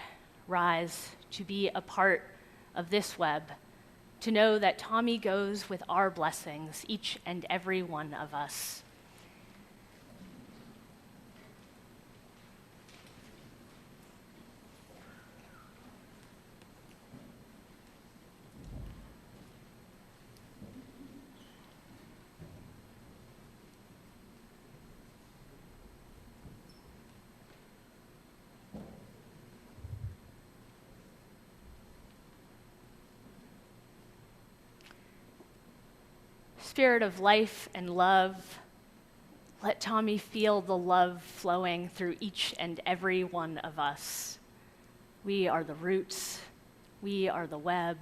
C: rise to be a part of this web, to know that Thommy goes with our blessings, each and every one of us. Spirit of life and love, let Thommy feel the love flowing through each and every one of us. We are the roots, we are the web,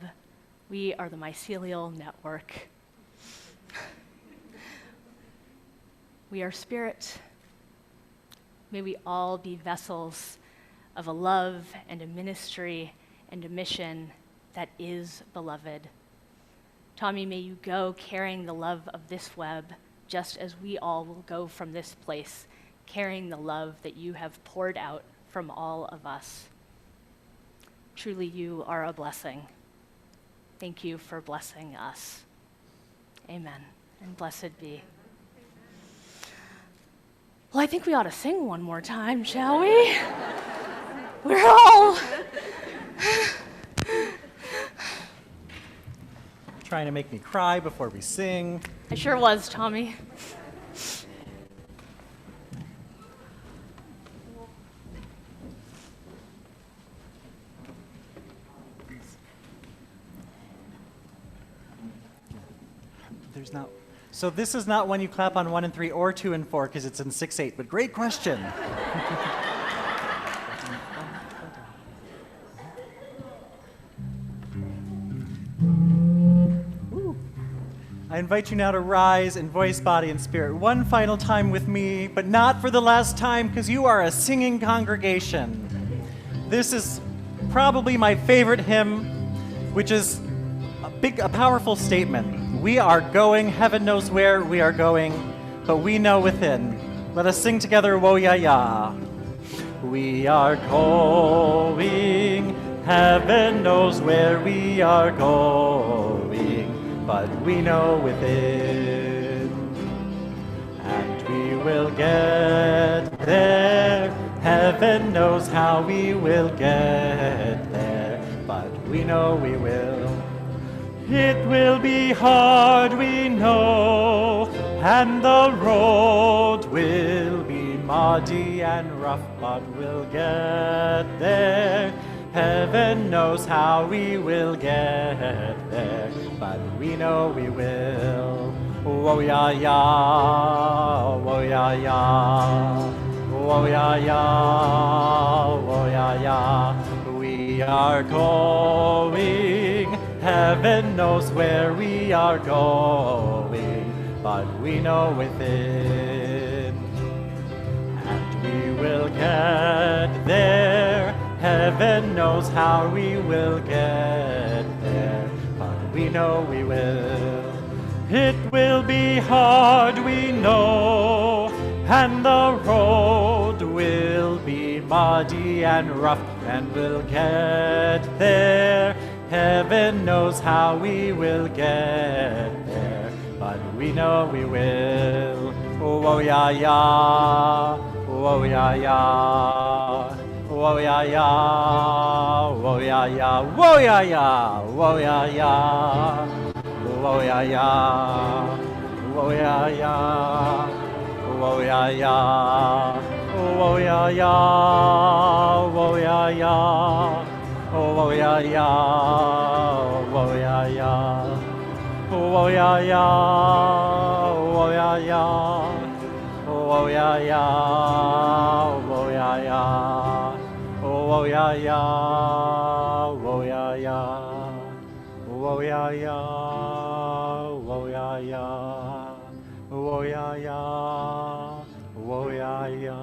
C: we are the mycelial network. We are spirit. May we all be vessels of a love and a ministry and a mission that is beloved. Thommy, may you go carrying the love of this web, just as we all will go from this place, carrying the love that you have poured out from all of us. Truly, you are a blessing. Thank you for blessing us. Amen, and blessed be. Well, I think we ought to sing one more time, shall we? We're all...
A: Trying to make me cry before we sing.
C: I sure was, Thommy.
A: There's not. So this is not when you clap on 1 and 3 or 2 and 4 because it's in 6/8. But great question. I invite you now to rise in voice, body, and spirit one final time with me, but not for the last time because you are a singing congregation. This is probably my favorite hymn, which is a powerful statement. We are going, heaven knows where we are going, but we know within. Let us sing together, Wo-ya-ya. We are going, heaven knows where we are going, but we know within, and we will get there. Heaven knows how we will get there, but we know we will. It will be hard, we know, and the road will be muddy and rough, but we'll get there. Heaven knows how we will get there, but we know we will. Wo-ya-ya, wo-ya-ya, wo-ya-ya, wo-ya-ya. We are going, heaven knows where we are going, but we know within, and we will get there. Heaven knows how we will get there, but we know we will. It will be hard, we know, and the road will be muddy and rough, and we'll get there. Heaven knows how we will get there, but we know we will. Wo-ya-ya, wo-ya-ya. Wo-ya-ya, wo-ya-ya, wo-ya-ya, wo-ya-ya, wo-ya-ya, wo-ya-ya, wo-ya-ya, wo-ya-ya, wo-ya-ya, wo-ya-ya, wo-ya-ya, wo-ya-ya, wo-ya-ya, wo-ya-ya, wo-ya-ya. Wo-ya-ya, wo-ya-ya, wo-ya-ya. ya ya, wo ya ya, wo ya ya, wo ya ya.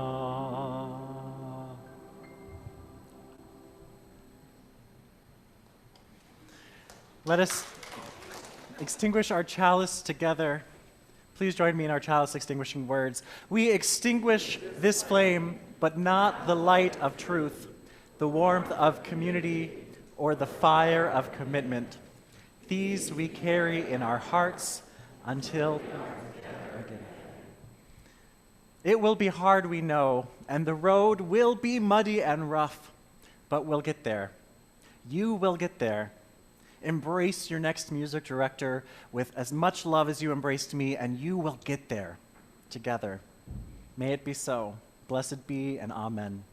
A: Let us extinguish our chalice together. Please join me in our chalice extinguishing words. We extinguish this flame, but not the light of truth, the warmth of community, or the fire of commitment. These we carry in our hearts until it will be hard, we know, and the road will be muddy and rough, but we'll get there. You will get there. Embrace your next music director with as much love as you embraced me, and you will get there together. May it be so. Blessed be, and amen.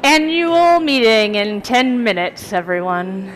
C: Annual meeting in 10 minutes, everyone.